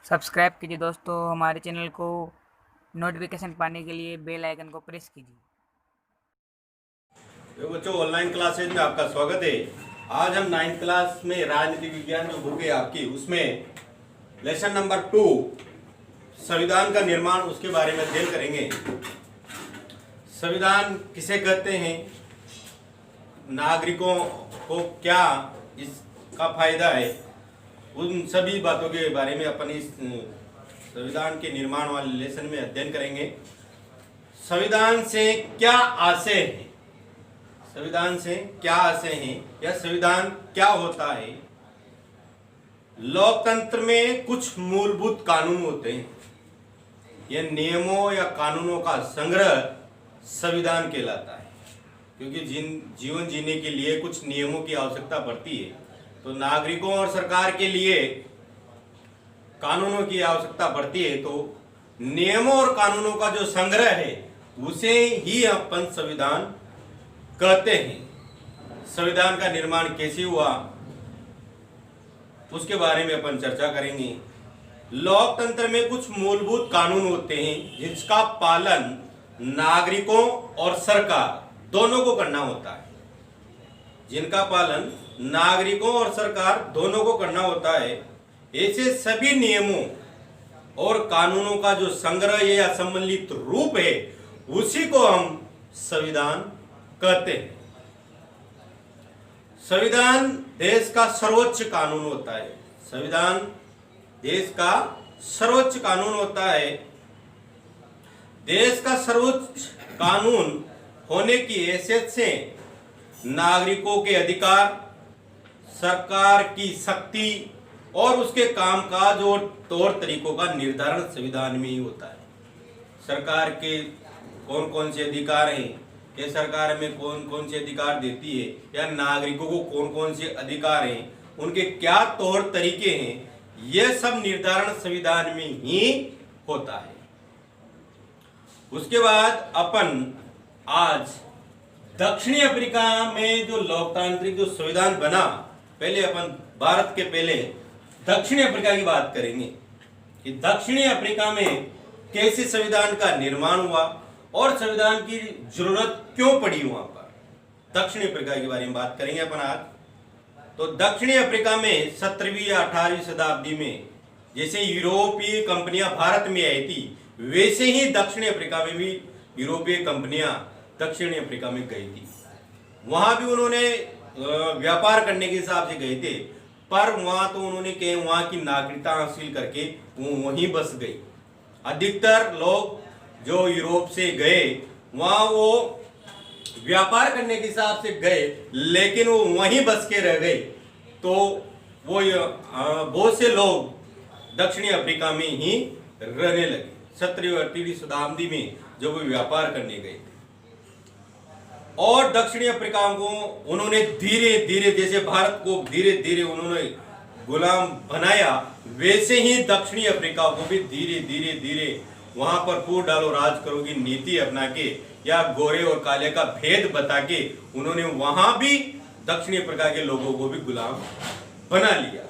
Subscribe कीजिए दोस्तों हमारे चैनल को। नोटिफिकेशन पाने के लिए बेल आइकन को प्रेस कीजिए। बच्चों, ऑनलाइन क्लासेज में आपका स्वागत है। आज हम 9th क्लास में राजनीति विज्ञान जो बुक है आपकी, उसमें लेसन नंबर 2 संविधान का निर्माण, उसके बारे में अध्ययन करेंगे। संविधान किसे कहते हैं, नागरिकों को क्या इसका फायदा है, उन सभी बातों के बारे में अपन इस संविधान के निर्माण वाले लेसन में अध्ययन करेंगे। संविधान से क्या आशय है, संविधान से क्या आशय है या संविधान क्या होता है। लोकतंत्र में कुछ मूलभूत कानून होते हैं, यह नियमों या कानूनों का संग्रह संविधान कहलाता है। क्योंकि जीवन जीने के लिए कुछ नियमों की आवश्यकता पड़ती है, तो नागरिकों और सरकार के लिए कानूनों की आवश्यकता पड़ती है। तो नियमों और कानूनों का जो संग्रह है उसे ही अपन संविधान कहते हैं। संविधान का निर्माण कैसे हुआ उसके बारे में अपन चर्चा करेंगे। लोकतंत्र में कुछ मूलभूत कानून होते हैं जिसका पालन नागरिकों और सरकार दोनों को करना होता है, जिनका पालन नागरिकों और सरकार दोनों को करना होता है। ऐसे सभी नियमों और कानूनों का जो संग्रह या सम्मिलित रूप है उसी को हम संविधान कहते हैं। संविधान देश का सर्वोच्च कानून होता है। संविधान देश का सर्वोच्च कानून होता है। देश का सर्वोच्च कानून होने की हैसियत से नागरिकों के अधिकार, सरकार की शक्ति और उसके कामकाज और तौर तरीकों का निर्धारण संविधान में ही होता है। सरकार के कौन कौन से अधिकार हैं, ये सरकार में कौन कौन से अधिकार देती है, या नागरिकों को कौन कौन से अधिकार हैं, उनके क्या तौर तरीके हैं, यह सब निर्धारण संविधान में ही होता है। उसके बाद अपन आज दक्षिणी अफ्रीका में जो लोकतांत्रिक जो संविधान बना, पहले अपन भारत के पहले दक्षिणी अफ्रीका की बात करेंगे कि दक्षिणी अफ्रीका में कैसे संविधान का निर्माण हुआ और संविधान की जरूरत क्यों पड़ी वहां पर। दक्षिणी अफ्रीका के बारे में बात करेंगे अपन आज। तो दक्षिणी अफ्रीका में 17वीं या 18वीं शताब्दी में जैसे यूरोपीय कंपनियां भारत में आई थी, वैसे ही दक्षिणी अफ्रीका में भी यूरोपीय कंपनियां दक्षिणी अफ्रीका में गई थी। वहां भी उन्होंने व्यापार करने के हिसाब से गए थे, पर वहां तो उन्होंने वहां की नागरिकता हासिल करके वो वहीं बस गई। अधिकतर लोग जो यूरोप से गए वहां वो व्यापार करने के हिसाब से गए, लेकिन वो वहीं बस के रह गए। तो वो बहुत से लोग दक्षिणी अफ्रीका में ही रहने लगे 17वीं और 18वीं शताब्दी में जब वो व्यापार करने गए। और दक्षिणी अफ्रीका को उन्होंने धीरे धीरे, जैसे भारत को धीरे धीरे उन्होंने गुलाम बनाया, वैसे ही दक्षिणी अफ्रीका को भी धीरे धीरे धीरे वहां पर फूट डालो राज करो की नीति अपना के या गोरे और काले का भेद बता के उन्होंने वहां भी दक्षिणी अफ्रीका के लोगों को भी गुलाम बना लिया।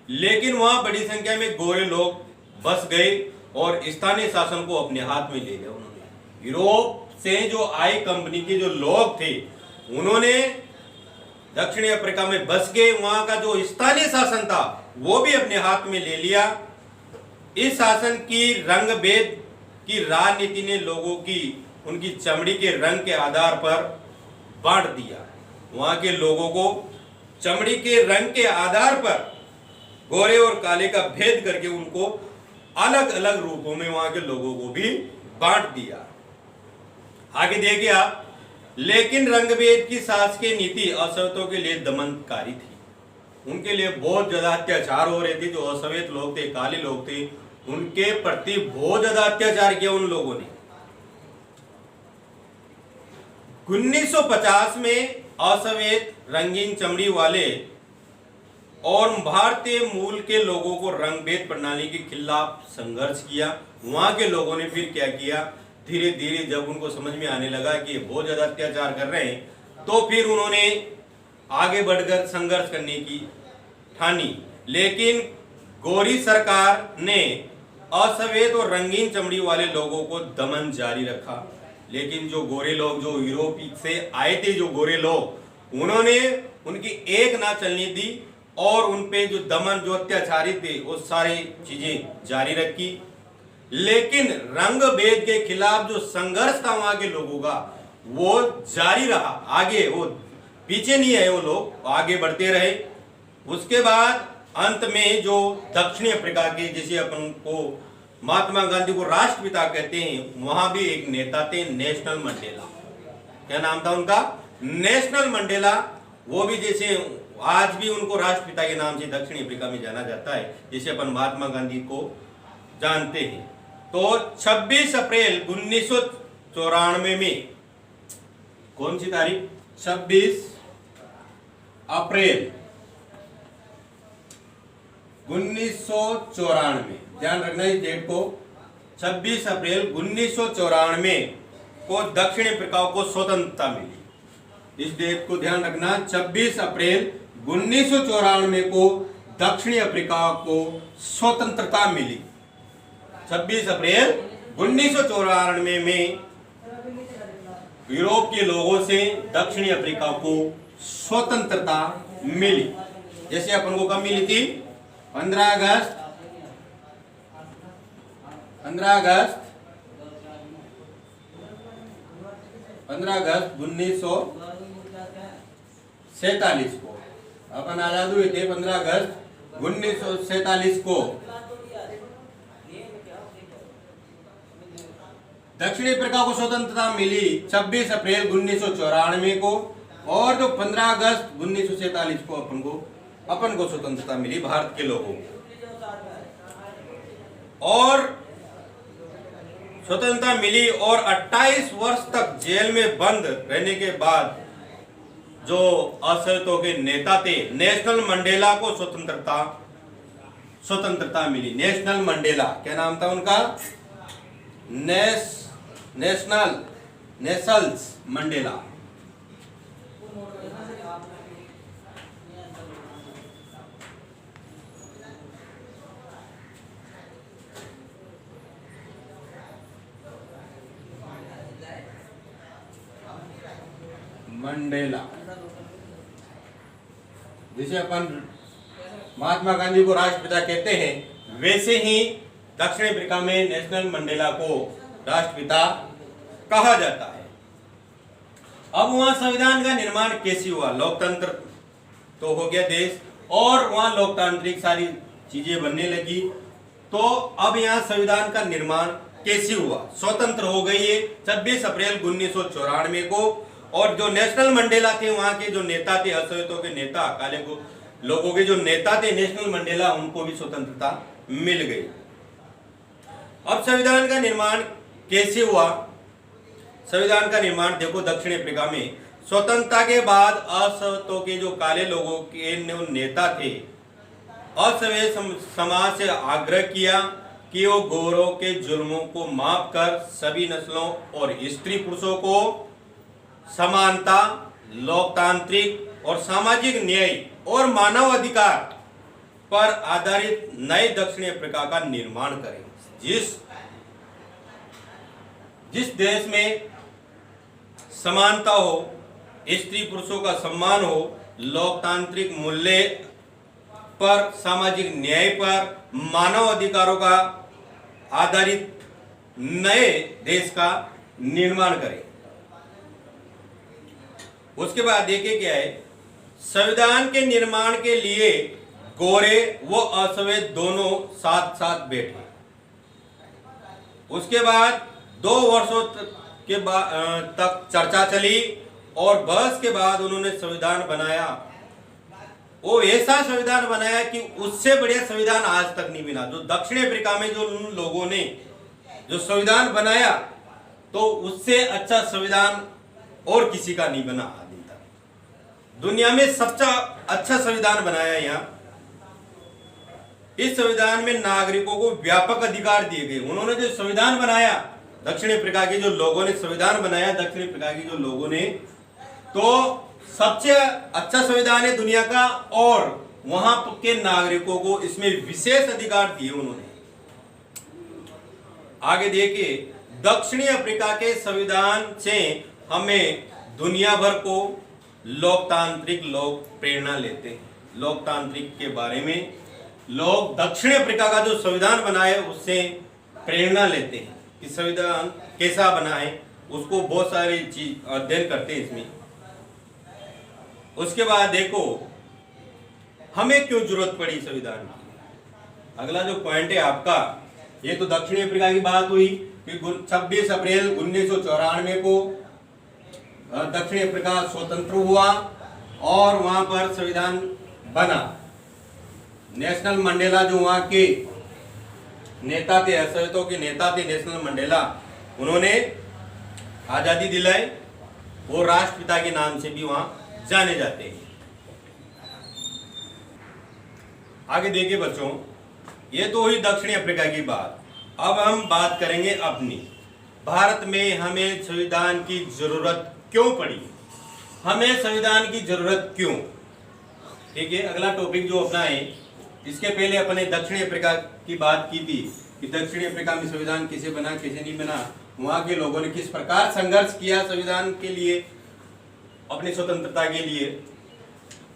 लेकिन वहां बड़ी संख्या में गोरे लोग बस गए और स्थानीय शासन को अपने हाथ में ले लिया उन्होंने। यूरोप से जो आई कंपनी के जो लोग थे उन्होंने दक्षिणी अफ्रीका में बस गए, वहां का जो स्थानीय शासन था वो भी अपने हाथ में ले लिया। इस शासन की रंग भेद की राजनीति ने लोगों की उनकी चमड़ी के रंग के आधार पर बांट दिया। वहां के लोगों को चमड़ी के रंग के आधार पर गोरे और काले का भेद करके उनको अलग अलग रूपों में वहां के लोगों को भी बांट दिया। आगे देखिए आप, लेकिन रंगभेद की शासकीय नीति असवैतों के लिए दमनकारी थी। उनके लिए बहुत ज्यादा अत्याचार हो रहे थे। जो असवैत लोग थे, काले लोग थे, उनके प्रति बहुत ज्यादा अत्याचार किया उन लोगों ने। 1950 में असवैत, रंगीन चमड़ी वाले और भारतीय मूल के लोगों को रंगभेद प्रणाली के खिलाफ संघर्ष किया। वहां के लोगों ने फिर क्या किया, धीरे धीरे जब उनको समझ में आने लगा कि बहुत ज्यादा अत्याचार कर रहे हैं, तो फिर उन्होंने आगे बढ़कर संघर्ष करने की ठानी। लेकिन गोरी सरकार ने असफेद और रंगीन चमड़ी वाले लोगों को दमन जारी रखा, लेकिन जो गोरे लोग, जो यूरोप से आए थे जो गोरे लोग, उन्होंने उनकी एक ना चलने दी और उन पे जो दमन, जो अत्याचारी थे, वो सारी चीजें जारी रखी। लेकिन रंग भेद के खिलाफ जो संघर्ष था वहां के लोगों का, वो जारी रहा। आगे वो पीछे नहीं है, वो लोग आगे बढ़ते रहे। उसके बाद अंत में जो दक्षिणी अफ्रीका के, जैसे अपन को महात्मा गांधी को राष्ट्रपिता कहते हैं, वहां भी एक नेता थे, नेशनल मंडेला। क्या नाम था उनका? National Mandela. वो भी जैसे आज भी उनको राष्ट्रपिता के नाम से दक्षिणी अफ्रीका में जाना जाता है, जैसे अपन महात्मा गांधी को जानते हैं। तो 26 अप्रैल 1994 में, कौन सी तारीख? 26 अप्रैल 1994, ध्यान रखना इस डेट को। 26 अप्रैल 1994 को दक्षिण अफ्रीका को स्वतंत्रता मिली। इस डेट को ध्यान रखना, 26 अप्रैल 1994 को दक्षिणी अफ्रीका को स्वतंत्रता मिली। 26 अप्रैल 1994 में यूरोप के लोगों से दक्षिणी अफ्रीका को स्वतंत्रता मिली। जैसे अपन को कब मिली थी? 15 अगस्त 1947 को अपन आजाद हुए थे। 15 अगस्त 1947 को दक्षिणी अफ्रीका को स्वतंत्रता मिली 26 अप्रैल 1994 को, और जो 15 अगस्त 1947 को अपन को स्वतंत्रता मिली भारत के लोगों को। और स्वतंत्रता मिली और 28 वर्ष तक जेल में बंद रहने के बाद जो असहयों के नेता थे, नेशनल मंडेला को स्वतंत्रता मिली। नेशनल मंडेला, क्या नाम था उनका? Nationals Mandela. मंडेला, जिसे अपन महात्मा गांधी को राष्ट्रपिता कहते हैं, वैसे ही दक्षिण अफ्रीका में नेशनल मंडेला को राष्ट्रपिता कहा जाता है। अब वहां संविधान का निर्माण कैसे हुआ? लोकतंत्र तो हो गया देश, और वहां लोकतांत्रिक सारी चीजें बनने लगी। तो अब यहाँ संविधान का निर्माण कैसे हुआ? स्वतंत्र हो गई है 26 अप्रैल 1994 को, और जो नेशनल मंडेला थे, वहां के जो नेता थे, असहयों के नेता, काले को लोगों के जो नेता थे नेशनल मंडेला, उनको भी स्वतंत्रता मिल गई। अब संविधान का निर्माण कैसे हुआ? संविधान का निर्माण देखो, दक्षिण अफ्रीका में स्वतंत्रता के बाद असहयों के जो काले लोगों के नेता थे, असभ्य समाज से आग्रह किया कि वो गोरों के जुल्मों को माफ कर सभी नस्लों और स्त्री पुरुषों को समानता, लोकतांत्रिक और सामाजिक न्याय और मानव अधिकार पर आधारित नए दक्षिण अफ्रीका का निर्माण करें। जिस देश में समानता हो, स्त्री पुरुषों का सम्मान हो, लोकतांत्रिक मूल्य पर, सामाजिक न्याय पर, मानव अधिकारों का आधारित नए देश का निर्माण करें। उसके बाद देखिए क्या है, संविधान के निर्माण के लिए गोरे व असभ्य दोनों साथ साथ बैठे। उसके बाद 2 वर्षों तक चर्चा चली और बहस के बाद उन्होंने संविधान बनाया। वो ऐसा संविधान बनाया कि उससे बढ़िया संविधान आज तक नहीं बना। जो दक्षिण अफ्रीका में जो उन लोगों ने जो संविधान बनाया, तो उससे अच्छा संविधान और किसी का नहीं बना आज तक। दुनिया में सबसे अच्छा संविधान बनाया यहाँ। इस संविधान में नागरिकों को व्यापक अधिकार दिए गए। उन्होंने जो संविधान बनाया, दक्षिण अफ्रीका के जो लोगों ने संविधान बनाया, दक्षिण अफ्रीका के जो लोगों ने, तो सबसे अच्छा संविधान है दुनिया का। और वहां के नागरिकों को इसमें विशेष अधिकार दिए उन्होंने। आगे देखिए, दक्षिणी अफ्रीका के संविधान से हमें दुनिया भर को लोकतांत्रिक लोग प्रेरणा लेते हैं। लोकतांत्रिक के बारे में लोग दक्षिणी अफ्रीका का जो संविधान बना है उससे प्रेरणा लेते हैं कि संविधान कैसा बना है, उसको बहुत सारी चीज अध्ययन करते हैं इसमें। उसके बाद देखो हमें क्यों जरूरत पड़ी संविधान की। अगला जो पॉइंट है आपका, ये तो दक्षिणी अफ्रीका की बात हुई कि 26 अप्रैल 1994 को दक्षिणी अफ्रीका स्वतंत्र हुआ और वहां पर संविधान बना। नेशनल मंडेला जो वहां के नेता थे, असहयों के नेता थे नेशनल मंडेला, उन्होंने आजादी दिलाई। वो राष्ट्रपिता के नाम से भी वहां जाने जाते हैं। आगे देखिए बच्चों, ये तो हुई दक्षिणी अफ्रीका की बात। अब हम बात करेंगे अपनी। भारत में हमें संविधान की जरूरत क्यों पड़ी, हमें संविधान की जरूरत क्यों। ठीक है, अगला टॉपिक जो अपना है, इसके पहले अपने दक्षिणी अफ्रीका की बात की थी कि दक्षिणी अफ्रीका में संविधान कैसे बना कैसे नहीं बना, वहां के लोगों ने किस प्रकार संघर्ष किया संविधान के लिए, अपनी स्वतंत्रता के लिए।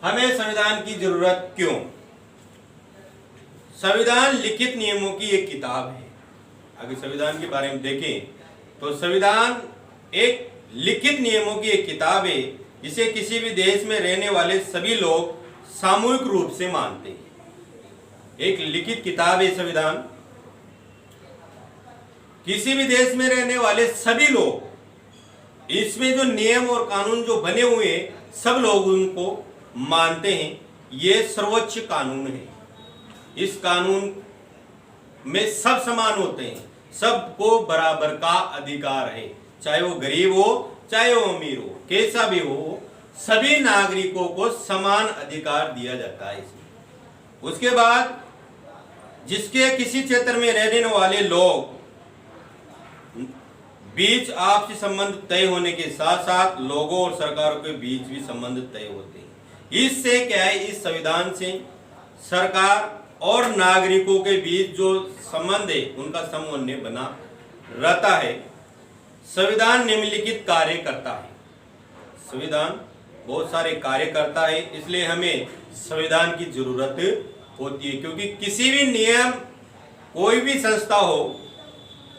हमें संविधान की जरूरत क्यों। संविधान लिखित नियमों की एक किताब है। अगर संविधान के बारे में देखें तो संविधान एक लिखित नियमों की एक किताब है, जिसे किसी भी देश में रहने वाले सभी लोग सामूहिक रूप से मानते हैं। एक लिखित किताब है संविधान, किसी भी देश में रहने वाले सभी लोग, इसमें जो नियम और कानून जो बने हुए हैं सब लोग उनको मानते हैं। ये सर्वोच्च कानून है। इस कानून में सब समान होते हैं, सबको बराबर का अधिकार है, चाहे वो गरीब हो चाहे वो अमीर हो, कैसा भी हो, सभी नागरिकों को समान अधिकार दिया जाता है इसमें। उसके बाद जिसके किसी क्षेत्र में रहने वाले लोग बीच आपसी संबंध तय होने के साथ साथ लोगों और सरकारों के बीच भी संबंध तय होते हैं। इससे क्या है, इस संविधान से सरकार और नागरिकों के बीच जो संबंध है उनका समन्वय बना रहता है। संविधान निम्नलिखित कार्य करता है। संविधान बहुत सारे कार्य करता है, इसलिए हमें संविधान की जरूरत होती है, क्योंकि किसी भी नियम, कोई भी संस्था हो,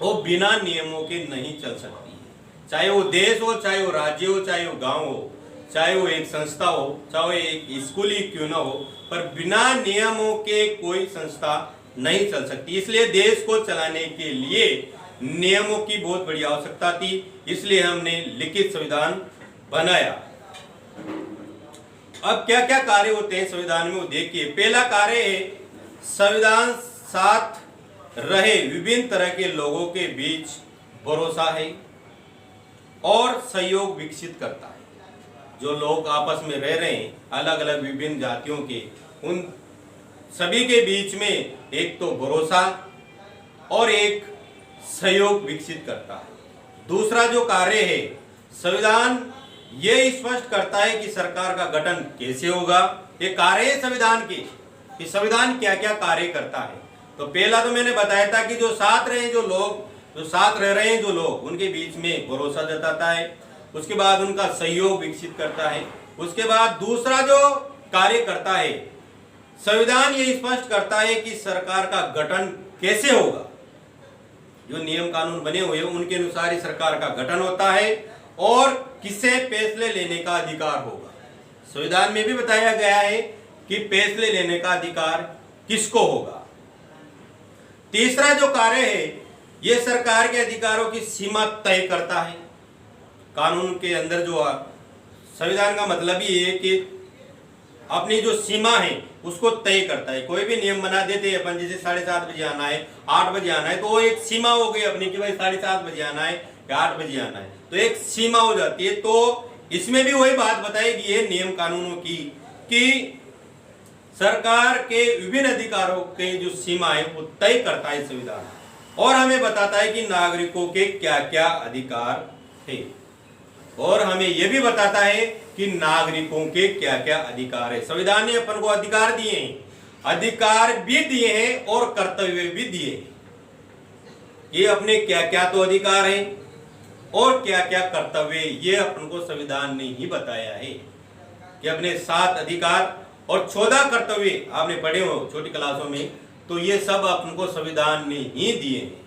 वो बिना नियमों के नहीं चल सकती है। चाहे वो देश हो, चाहे वो राज्य हो, चाहे वो गांव हो, चाहे वो एक संस्था हो, चाहे वो एक स्कूल ही क्यों ना हो, पर बिना नियमों के कोई संस्था नहीं चल सकती। इसलिए देश को चलाने के लिए नियमों की बहुत बड़ी आवश्यकता थी, इसलिए हमने लिखित संविधान बनाया। अब क्या क्या कार्य होते हैं संविधान में वो देखिए। पहला कार्य है, संविधान साथ रहे विभिन्न तरह के लोगों के बीच भरोसा है और सहयोग विकसित करता है। जो लोग आपस में रह रहे हैं अलग अलग विभिन्न जातियों के, उन सभी के बीच में एक तो भरोसा और एक सहयोग विकसित करता है। दूसरा जो कार्य है, संविधान ये स्पष्ट करता है कि सरकार का गठन कैसे होगा। ये कार्य है संविधान के कि संविधान क्या क्या कार्य करता है। तो पहला तो मैंने बताया था कि जो साथ रहे जो लोग, जो साथ रह रहे हैं जो लोग, उनके बीच में भरोसा जताता है। उसके बाद उनका सहयोग विकसित करता है। उसके बाद दूसरा जो कार्य करता है, संविधान ये स्पष्ट करता है कि सरकार का गठन कैसे होगा। जो नियम कानून बने हुए हैं उनके अनुसार ही सरकार का गठन होता है और किसे फैसले लेने का अधिकार होगा। संविधान में भी बताया गया है कि फैसले लेने का अधिकार किसको होगा। तीसरा जो कार्य है, यह सरकार के अधिकारों की सीमा तय करता है। कानून के अंदर जो संविधान का मतलब ही है कि अपनी जो सीमा है उसको तय करता है। कोई भी नियम बना देते हैं अपन, जैसे 7:30 बजे आना है, 8 बजे आना है, तो वो एक सीमा हो गई अपनी कि भाई 7:30 बजे आना है या 8 बजे आना है, तो एक सीमा हो जाती है। तो इसमें भी वही बात बताएगी ये नियम कानूनों की कि सरकार के विभिन्न अधिकारों के जो सीमा है वो तय करता है संविधान, और हमें बताता है कि नागरिकों के क्या क्या अधिकार है। और हमें यह भी बताता है कि नागरिकों के क्या क्या अधिकार है। संविधान ने अपन को अधिकार दिए हैं, अधिकार भी दिए हैं और कर्तव्य भी दिए हैं। ये अपने क्या क्या तो अधिकार है और क्या क्या कर्तव्य, ये अपन को संविधान ने ही बताया है कि अपने 7 अधिकार और 14 कर्तव्य आपने पढ़े हो छोटी क्लासों में, तो ये सब अपन को संविधान ने ही दिए हैं।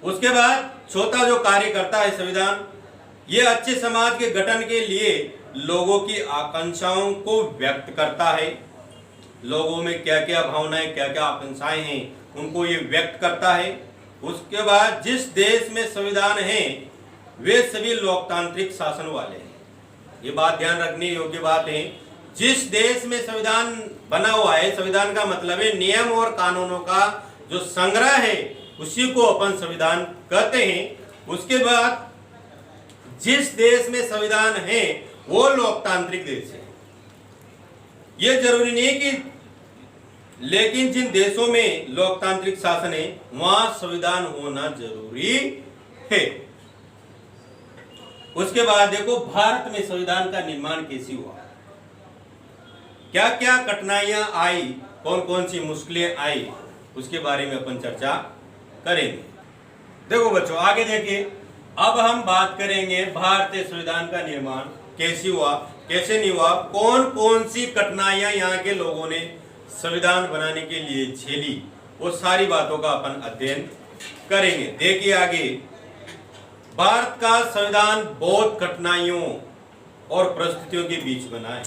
उसके बाद चौथा जो कार्य करता है संविधान, ये अच्छे समाज के गठन के लिए लोगों की आकांक्षाओं को व्यक्त करता है। लोगों में क्या क्या भावनाएं, क्या क्या आकांक्षाएं हैं, उनको ये व्यक्त करता है। उसके बाद जिस देश में संविधान है वे सभी लोकतांत्रिक शासन वाले हैं। ये बात ध्यान रखने योग्य बात है। जिस देश में संविधान बना हुआ है, संविधान का मतलब है नियम और कानूनों का जो संग्रह है, उसी को अपन संविधान कहते हैं। उसके बाद जिस देश में संविधान है वो लोकतांत्रिक देश है। ये जरूरी नहीं कि, लेकिन जिन देशों में लोकतांत्रिक शासन है वहां संविधान होना जरूरी है। उसके बाद देखो भारत में संविधान का निर्माण कैसे हुआ, क्या क्या कठिनाइयां आई, कौन कौन सी मुश्किलें आई, उसके बारे में अपन चर्चा करेंगे। देखो बच्चों आगे देखिए, अब हम बात करेंगे भारतीय संविधान का निर्माण कैसे हुआ, कैसे नहीं हुआ, कौन कौन सी कठिनाइयां यहाँ के लोगों ने संविधान बनाने के लिए झेली, वो सारी बातों का अपन अध्ययन करेंगे। देखिए आगे, भारत का संविधान बहुत कठिनाइयों और परिस्थितियों के बीच बना है।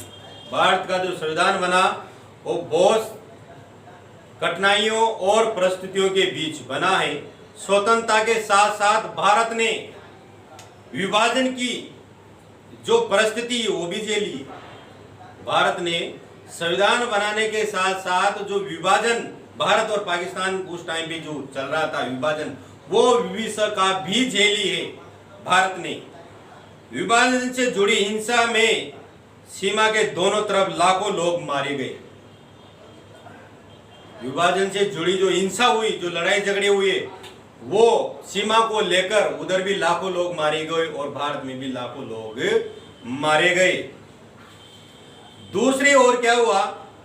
भारत का जो संविधान बना वो बहुत कठिनाइयों और परिस्थितियों के बीच बना है। स्वतंत्रता के साथ साथ भारत ने विभाजन की जो परिस्थिति वो भी झेली। भारत ने संविधान बनाने के साथ साथ जो विभाजन, भारत और पाकिस्तान उस टाइम पे जो चल रहा था विभाजन, वो विभीषका भी झेली है। भारत ने विभाजन से जुड़ी हिंसा में सीमा के दोनों तरफ लाखों लोग मारे गए। विभाजन से जुड़ी जो हिंसा हुई, जो लड़ाई झगड़े हुए, वो सीमा को लेकर उधर भी लाखों लोग मारे गए और भारत में भी लाखों लोग मारे गए। दूसरी ओर क्या हुआ,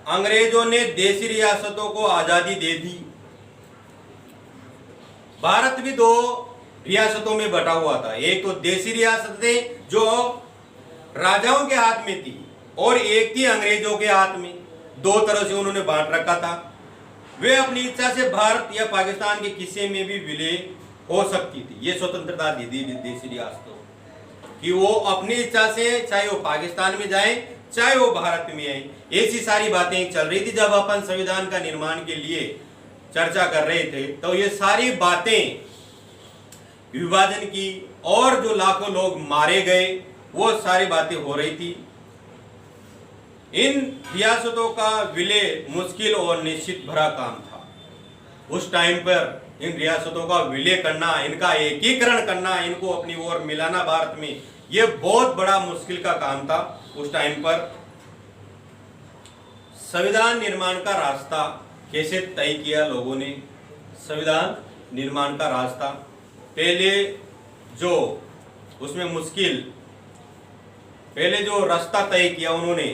अंग्रेजों ने देशी रियासतों को आजादी दे दी। भारत भी 2 रियासतों में बटा हुआ था। एक तो देशी रियासतें जो राजाओं के हाथ में थी और एक थी अंग्रेजों के हाथ में। 2 तरह से उन्होंने बांट रखा था। वे अपनी इच्छा से भारत या पाकिस्तान के किसी में भी विलय हो सकती थी। ये स्वतंत्रता दी थी देशी रियासतों कि वो अपनी इच्छा से चाहे वो पाकिस्तान में जाए चाहे वो भारत में आए। ऐसी सारी बातें चल रही थी जब अपन संविधान का निर्माण के लिए चर्चा कर रहे थे। तो ये सारी बातें विभाजन की और जो लाखों लोग मारे गए वो सारी बातें हो रही थी। इन रियासतों का विलय मुश्किल और निश्चित भरा काम था। उस टाइम पर इन रियासतों का विलय करना, इनका एकीकरण करना, इनको अपनी ओर मिलाना भारत में, यह बहुत बड़ा मुश्किल का काम था उस टाइम पर। संविधान निर्माण का रास्ता कैसे तय किया लोगों ने? संविधान निर्माण का रास्ता पहले जो उसमें मुश्किल, पहले जो रास्ता तय किया उन्होंने,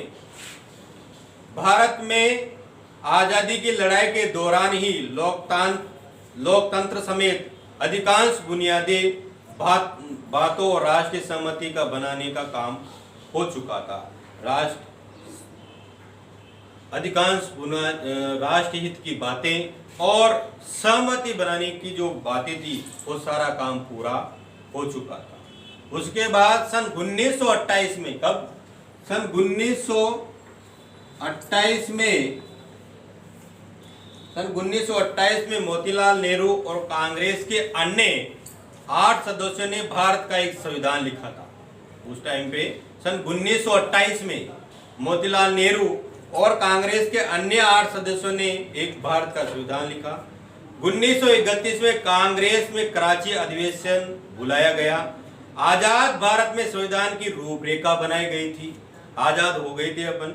भारत में आजादी की लड़ाई के दौरान ही लोकतंत्र समेत अधिकांश बुनियादी बातों और राष्ट्रीय सहमति का बनाने का काम हो चुका था। अधिकांश राष्ट्रीय हित की बातें और सहमति बनाने की जो बातें थी वो सारा काम पूरा हो चुका था। उसके बाद सन 1928 में, कब? सन 1928 में मोतीलाल नेहरू और कांग्रेस के अन्य 8 सदस्यों ने भारत का एक संविधान लिखा था। उस टाइम पे सन 1928 में मोतीलाल नेहरू और कांग्रेस के अन्य 8 सदस्यों ने एक भारत का संविधान लिखा। 1931 में कांग्रेस में कराची अधिवेशन बुलाया गया। आजाद भारत में संविधान की रूपरेखा बनाई गई थी। आजाद हो गए थे अपन,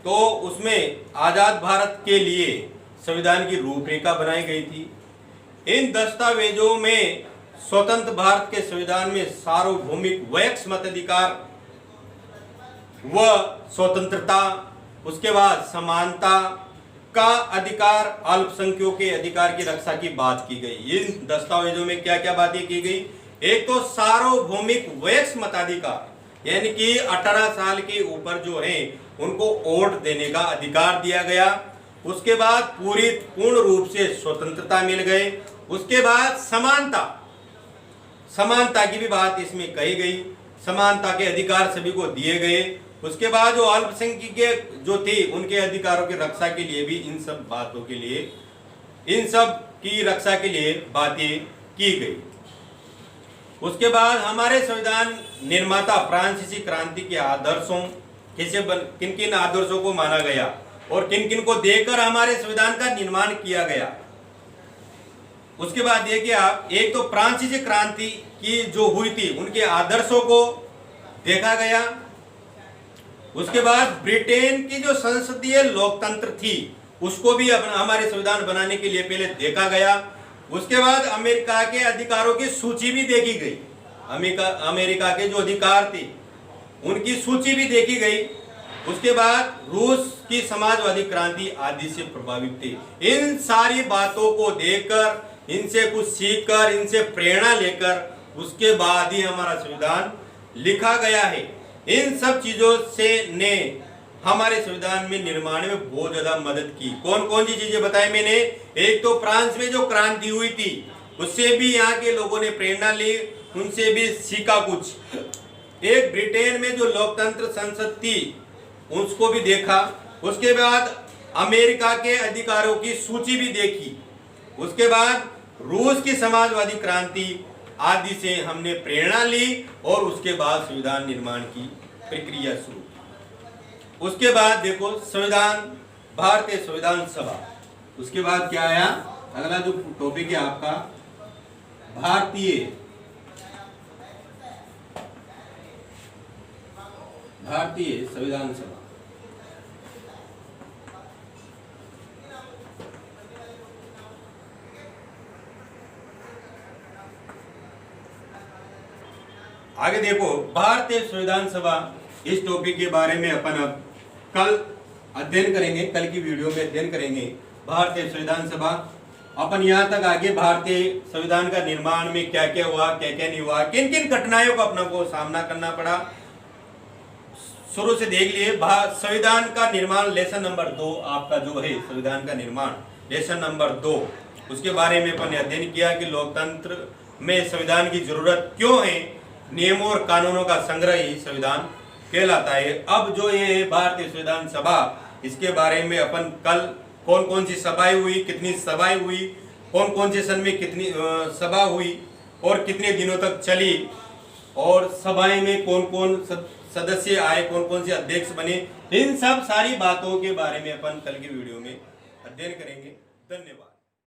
तो उसमें आजाद भारत के लिए संविधान की रूपरेखा बनाई गई थी। इन दस्तावेजों में स्वतंत्र भारत के संविधान में सार्वभौमिक वैयक्तिक मताधिकार व स्वतंत्रता, उसके बाद समानता का अधिकार, अल्पसंख्यकों के अधिकार की रक्षा की बात की गई। इन दस्तावेजों में क्या क्या बातें की गई? एक तो सार्वभौमिक वैयक्तिक मताधिकार, यानी कि 18 साल के ऊपर जो है उनको वोट देने का अधिकार दिया गया। उसके बाद पूर्ण रूप से स्वतंत्रता मिल गई। उसके बाद समानता की भी बात इसमें कही गई, समानता के अधिकार सभी को दिए गए। उसके बाद जो अल्पसंख्यक जो थे उनके अधिकारों की रक्षा के लिए भी इन सब बातों के लिए, इन सब की रक्षा के लिए बातें की गई। उसके बाद हमारे संविधान निर्माता फ्रांसीसी क्रांति के आदर्शों किन किन आदर्शों को माना गया और किन किन को देकर हमारे संविधान का निर्माण किया गया। उसके बाद देखिए आप, एक तो फ्रांसीसी क्रांति की जो हुई थी उनके आदर्शों को देखा गया। उसके बाद ब्रिटेन की जो संसदीय लोकतंत्र थी उसको भी हमारे संविधान बनाने के लिए पहले देखा गया। उसके बाद अमेरिका के अधिकारों की सूची भी देखी गई। अमेरिका के जो अधिकार थे उनकी सूची भी देखी गई। उसके बाद रूस की समाजवादी क्रांति आदि से प्रभावित थे। इन सारी बातों को देखकर, इनसे कुछ सीखकर, इनसे प्रेरणा लेकर उसके बाद ही हमारा संविधान लिखा गया है। इन सब चीजों से ने हमारे संविधान में निर्माण में बहुत ज्यादा मदद की। कौन कौन सी चीजें बताई मैंने? एक तो फ्रांस में जो क्रांति हुई थी उससे भी यहाँ के लोगों ने प्रेरणा ली, उनसे भी सीखा कुछ। एक ब्रिटेन में जो लोकतंत्र संसद थी उसको भी देखा। उसके बाद अमेरिका के अधिकारों की सूची भी देखी। उसके बाद रूस की समाजवादी क्रांति आदि से हमने प्रेरणा ली और उसके बाद संविधान निर्माण की प्रक्रिया शुरू की। उसके बाद देखो संविधान, भारतीय संविधान सभा। उसके बाद क्या आया? अगला जो टॉपिक है आपका भारतीय संविधान सभा। आगे देखो भारतीय संविधान सभा, इस टॉपिक के बारे में अपन अब कल अध्ययन करेंगे, कल की वीडियो में अध्ययन करेंगे भारतीय संविधान सभा। अपन यहाँ तक आगे भारतीय संविधान का निर्माण में क्या क्या हुआ, क्या क्या नहीं हुआ, किन किन कठिनाइयों का अपना को सामना करना पड़ा, शुरू से देख लिए। संविधान का निर्माण लेसन नंबर 2 आपका जो है संविधान का निर्माण लेसन नंबर 2, उसके बारे में अपन अध्ययन किया कि लोकतंत्र में संविधान की जरूरत क्यों है। नियमों और कानूनों का संग्रह ही संविधान कहलाता है। अब जो ये भारतीय संविधान सभा, इसके बारे में अपन कल कौन कौन सी सभाएं हुई, कितनी सभाएं हुई, कौन कौन से सन में कितनी सभा हुई और कितने दिनों तक चली, और सभाएं में कौन कौन सदस्य आए, कौन कौन से अध्यक्ष बने, इन सब सारी बातों के बारे में अपन कल की वीडियो में अध्ययन करेंगे। धन्यवाद।